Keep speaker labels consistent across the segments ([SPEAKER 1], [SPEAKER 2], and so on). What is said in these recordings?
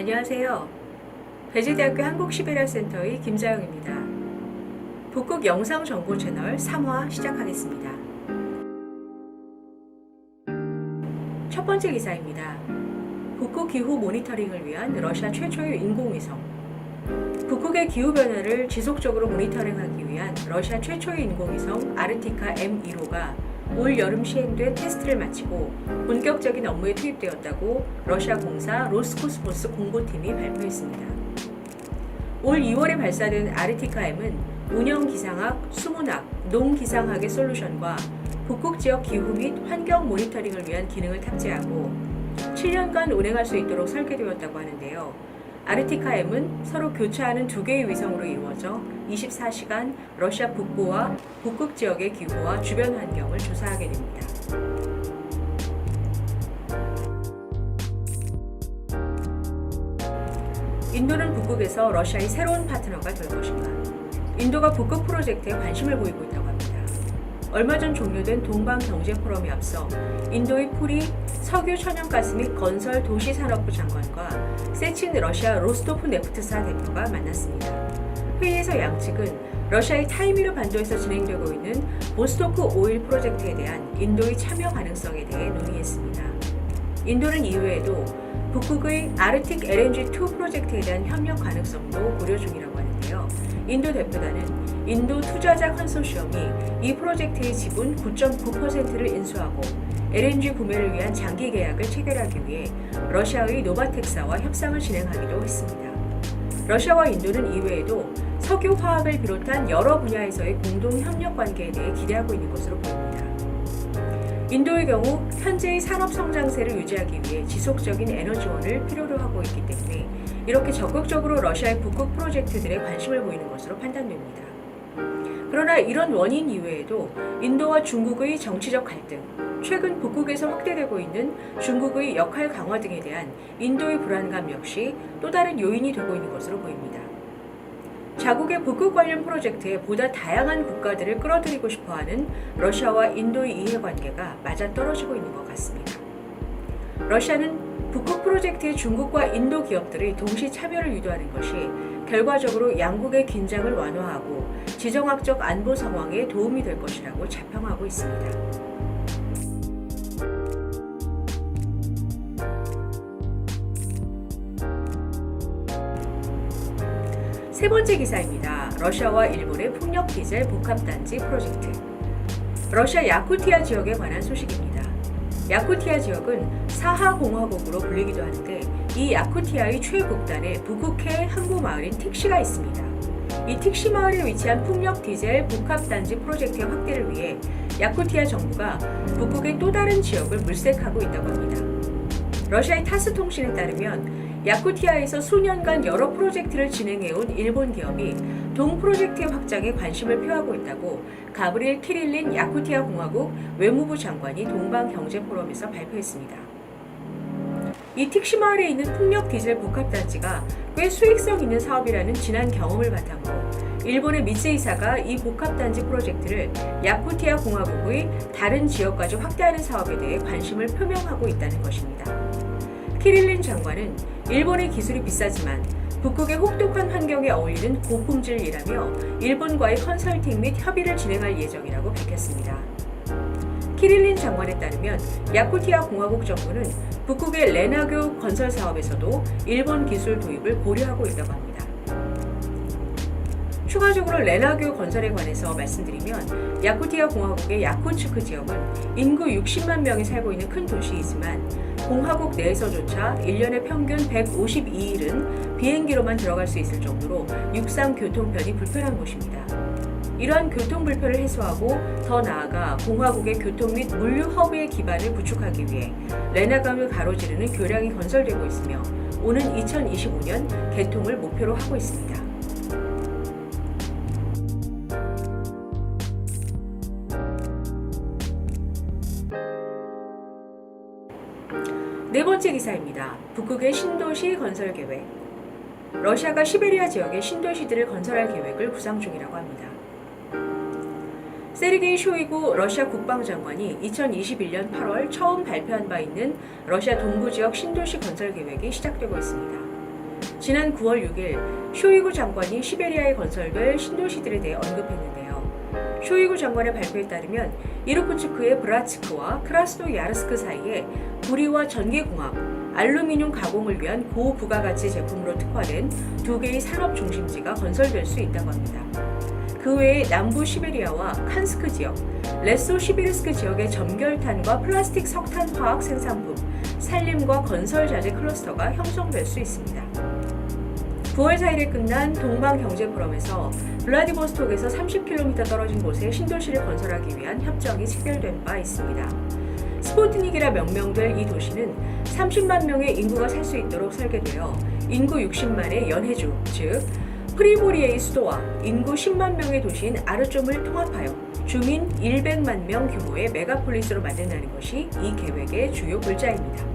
[SPEAKER 1] 안녕하세요. 배재대학교 한국시베리아센터의 김자영입니다. 북극 영상정보 채널 3화 시작하겠습니다. 첫 번째 기사입니다. 북극 기후 모니터링을 위한 러시아 최초의 인공위성. 북극의 기후변화를 지속적으로 모니터링하기 위한 러시아 최초의 인공위성 아르티카 M1호가 올 여름 시행된 테스트를 마치고 본격적인 업무에 투입되었다고 러시아 공사 로스코스모스 공보팀이 발표했습니다. 올 2월에 발사된 아르티카-M은 운영 기상학, 수문학, 농기상학의 솔루션과 북극 지역 기후 및 환경 모니터링을 위한 기능을 탑재하고 7년간 운행할 수 있도록 설계되었다고 하는데요. 아르티카-M은 서로 교차하는 두 개의 위성으로 이루어져 24시간 러시아 북부와 북극 지역의 기후와 주변 환경을 조사하게 됩니다. 인도는 북극에서 러시아의 새로운 파트너가 될 것인가? 인도가 북극 프로젝트에 관심을 보이고 있다고 합니다. 얼마 전 종료된 동방경제포럼에 앞서 인도의 풀이 석유 천연가스 및 건설 도시산업부 장관과 세친 러시아 로스토프 네프트사 대표가 만났습니다. 회의에서 양측은 러시아의 타이미르 반도에서 진행되고 있는 보스토크 오일 프로젝트에 대한 인도의 참여 가능성에 대해 논의했습니다. 인도는 이외에도 북극의 아르틱 LNG2 프로젝트에 대한 협력 가능성도 고려 중이라고 하는데요. 인도 대표단은 인도 투자자 컨소시엄이 이 프로젝트의 지분 9.9%를 인수하고 LNG 구매를 위한 장기 계약을 체결하기 위해 러시아의 노바텍사와 협상을 진행하기도 했습니다. 러시아와 인도는 이외에도 석유 화학을 비롯한 여러 분야에서의 공동 협력 관계에 대해 기대하고 있는 것으로 보입니다. 인도의 경우 현재의 산업 성장세를 유지하기 위해 지속적인 에너지원을 필요로 하고 있기 때문에 이렇게 적극적으로 러시아의 북극 프로젝트들에 관심을 보이는 것으로 판단됩니다. 그러나 이런 원인 이외에도 인도와 중국의 정치적 갈등, 최근 북극에서 확대되고 있는 중국의 역할 강화 등에 대한 인도의 불안감 역시 또 다른 요인이 되고 있는 것으로 보입니다. 자국의 북극 관련 프로젝트에 보다 다양한 국가들을 끌어들이고 싶어하는 러시아와 인도의 이해관계가 맞아떨어지고 있는 것 같습니다. 러시아는 북극 프로젝트에 중국과 인도 기업들의 동시 참여를 유도하는 것이 결과적으로 양국의 긴장을 완화하고 지정학적 안보 상황에 도움이 될 것이라고 자평하고 있습니다. 세 번째 기사입니다. 러시아와 일본의 풍력 디젤 복합단지 프로젝트. 러시아 야쿠티아 지역에 관한 소식입니다. 야쿠티아 지역은 사하공화국으로 불리기도 하는데 이 야쿠티아의 최북단에 북극해 항구 마을인 틱시가 있습니다. 이 틱시 마을에 위치한 풍력 디젤 복합단지 프로젝트의 확대를 위해 야쿠티아 정부가 북극의 또 다른 지역을 물색하고 있다고 합니다. 러시아의 타스 통신에 따르면 야쿠티아에서 수년간 여러 프로젝트를 진행해온 일본 기업이 동 프로젝트의 확장에 관심을 표하고 있다고 가브리엘 키릴린 야쿠티아 공화국 외무부 장관이 동방경제포럼에서 발표했습니다. 이 틱시 마을에 있는 풍력 디젤 복합단지가 꽤 수익성 있는 사업이라는 지난 경험을 바탕으로 일본의 미쓰이사가 이 복합단지 프로젝트를 야쿠티아 공화국의 다른 지역까지 확대하는 사업에 대해 관심을 표명하고 있다는 것입니다. 키릴린 장관은 일본의 기술이 비싸지만 북극의 혹독한 환경에 어울리는 고품질이라며 일본과의 컨설팅 및 협의를 진행할 예정이라고 밝혔습니다. 키릴린 장관에 따르면 야쿠티아 공화국 정부는 북극의 레나교 건설 사업에서도 일본 기술 도입을 고려하고 있다고 합니다. 추가적으로 레나교 건설에 관해서 말씀드리면 야쿠티아 공화국의 야쿠츠크 지역은 인구 60만 명이 살고 있는 큰 도시이지만 공화국 내에서조차 1년에 평균 152일은 비행기로만 들어갈 수 있을 정도로 육상 교통편이 불편한 곳입니다. 이러한 교통 불편을 해소하고 더 나아가 공화국의 교통 및 물류 허브의 기반을 구축하기 위해 레나강을 가로지르는 교량이 건설되고 있으며 오는 2025년 개통을 목표로 하고 있습니다. 네 번째 기사입니다. 북극의 신도시 건설 계획. 러시아가 시베리아 지역의 신도시들을 건설할 계획을 구상 중이라고 합니다. 세르게이 쇼이구 러시아 국방장관이 2021년 8월 처음 발표한 바 있는 러시아 동부 지역 신도시 건설 계획이 시작되고 있습니다. 지난 9월 6일 쇼이구 장관이 시베리아에 건설될 신도시들에 대해 언급했는데요. 쇼이구 장관의 발표에 따르면 이르쿠츠크의 브라츠크와 크라스노야르스크 사이에 구리와 전기공학, 알루미늄 가공을 위한 고부가가치 제품으로 특화된 2개의 산업 중심지가 건설될 수 있다고 합니다. 그 외에 남부 시베리아와 칸스크 지역, 레소시비르스크 지역의 점결탄과 플라스틱 석탄 화학 생산품, 산림과 건설 자재 클러스터가 형성될 수 있습니다. 9월 4일에 끝난 동방경제포럼에서 블라디보스톡에서 30km 떨어진 곳에 신도시를 건설하기 위한 협정이 체결된 바 있습니다. 스푸트닉이라 명명될 이 도시는 30만 명의 인구가 살 수 있도록 설계되어 인구 60만의 연해주, 즉 프리모리에의 수도와 인구 10만 명의 도시인 아르쫌을 통합하여 주민 100만 명 규모의 메가폴리스로 만든다는 것이 이 계획의 주요 골자입니다.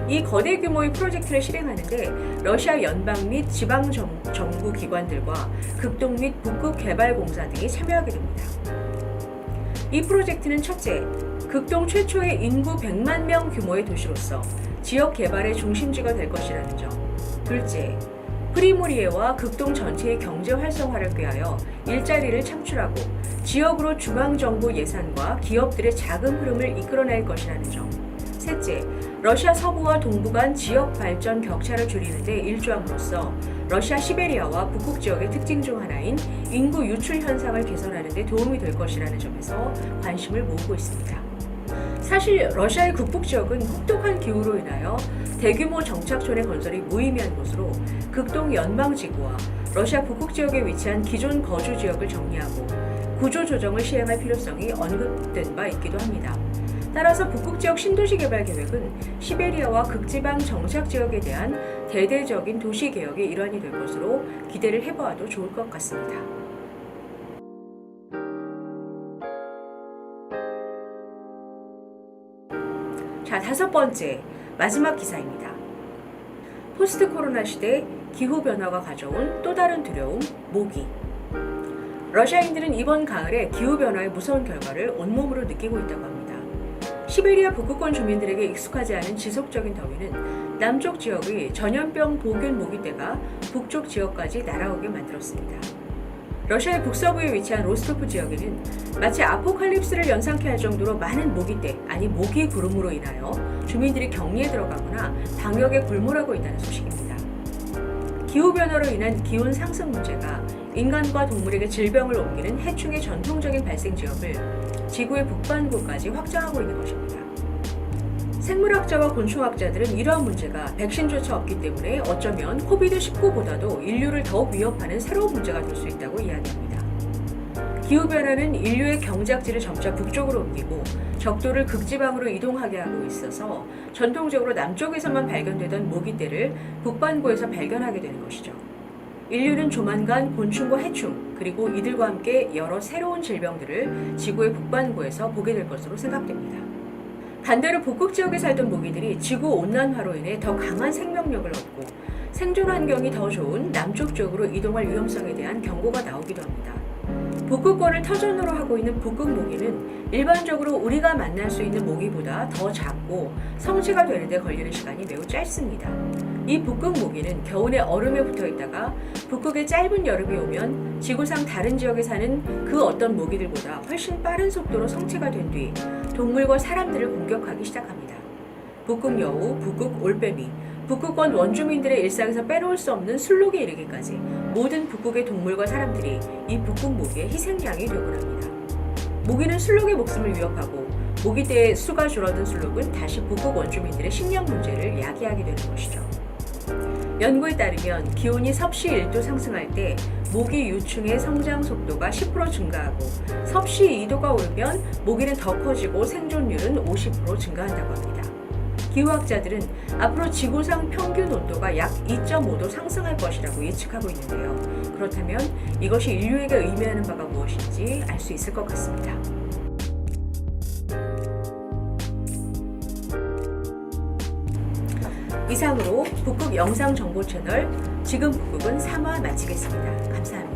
[SPEAKER 1] 이 거대 규모의 프로젝트를 실행하는데 러시아 연방 및 지방 정부 기관들과 극동 및 북극 개발공사 등이 참여하게 됩니다. 이 프로젝트는 첫째, 극동 최초의 인구 100만 명 규모의 도시로서 지역 개발의 중심지가 될 것이라는 점. 둘째, 프리모리에와 극동 전체의 경제 활성화를 꾀하여 일자리를 창출하고 지역으로 중앙정부 예산과 기업들의 자금 흐름을 이끌어낼 것이라는 점. 셋째, 러시아 서부와 동부 간 지역 발전 격차를 줄이는 데 일조함으로써 러시아 시베리아와 북극 지역의 특징 중 하나인 인구 유출 현상을 개선하는 데 도움이 될 것이라는 점에서 관심을 모으고 있습니다. 사실 러시아의 북부 지역은 혹독한 기후로 인하여 대규모 정착촌의 건설이 무의미한 곳으로 극동 연방지구와 러시아 북극 지역에 위치한 기존 거주 지역을 정리하고 구조 조정을 시행할 필요성이 언급된 바 있기도 합니다. 따라서 북극 지역 신도시 개발 계획은 시베리아와 극지방 정착 지역에 대한 대대적인 도시 개혁의 일환이 될 것으로 기대를 해보아도 좋을 것 같습니다. 자, 5번째, 마지막 기사입니다. 포스트 코로나 시대 기후변화가 가져온 또 다른 두려움, 모기. 러시아인들은 이번 가을에 기후변화의 무서운 결과를 온몸으로 느끼고 있다고 합니다. 시베리아 북극권 주민들에게 익숙하지 않은 지속적인 더위는 남쪽 지역의 전염병 보균 모기떼가 북쪽 지역까지 날아오게 만들었습니다. 러시아의 북서부에 위치한 로스토프 지역에는 마치 아포칼립스를 연상케 할 정도로 많은 모기떼, 아니 모기 구름으로 인하여 주민들이 격리에 들어가거나 방역에 골몰하고 있다는 소식입니다. 기후변화로 인한 기온 상승 문제가 인간과 동물에게 질병을 옮기는 해충의 전통적인 발생 지역을 지구의 북반구까지 확장하고 있는 것입니다. 생물학자와 곤충학자들은 이러한 문제가 백신조차 없기 때문에 어쩌면 코비드19보다도 인류를 더욱 위협하는 새로운 문제가 될 수 있다고 이야기합니다. 기후변화는 인류의 경작지를 점차 북쪽으로 옮기고 적도를 극지방으로 이동하게 하고 있어서 전통적으로 남쪽에서만 발견되던 모기떼를 북반구에서 발견하게 되는 것이죠. 인류는 조만간 곤충과 해충, 그리고 이들과 함께 여러 새로운 질병들을 지구의 북반구에서 보게 될 것으로 생각됩니다. 반대로 북극 지역에 살던 모기들이 지구온난화로 인해 더 강한 생명력을 얻고 생존 환경이 더 좋은 남쪽 쪽으로 이동할 위험성에 대한 경고가 나오기도 합니다. 북극권을 터전으로 하고 있는 북극 모기는 일반적으로 우리가 만날 수 있는 모기보다 더 작고 성체가 되는 데 걸리는 시간이 매우 짧습니다. 이 북극 모기는 겨울에 얼음에 붙어 있다가 북극의 짧은 여름이 오면 지구상 다른 지역에 사는 그 어떤 모기들보다 훨씬 빠른 속도로 성체가 된 뒤 동물과 사람들을 공격하기 시작합니다. 북극 여우, 북극 올빼미, 북극권 원주민들의 일상에서 빼놓을 수 없는 술록에 이르기까지 모든 북극의 동물과 사람들이 이 북극 모기의 희생양이 되곤 합니다. 모기는 술록의 목숨을 위협하고 모기떼의 수가 줄어든 술록은 다시 북극 원주민들의 식량 문제를 야기하게 되는 것이죠. 연구에 따르면 기온이 섭씨 1도 상승할 때 모기 유충의 성장 속도가 10% 증가하고 섭씨 2도가 오르면 모기는 더 커지고 생존율은 50% 증가한다고 합니다. 기후학자들은 앞으로 지구상 평균 온도가 약 2.5도 상승할 것이라고 예측하고 있는데요. 그렇다면 이것이 인류에게 의미하는 바가 무엇인지 알 수 있을 것 같습니다. 이상으로 북극 영상 정보 채널 지금 북극은 3화 마치겠습니다. 감사합니다.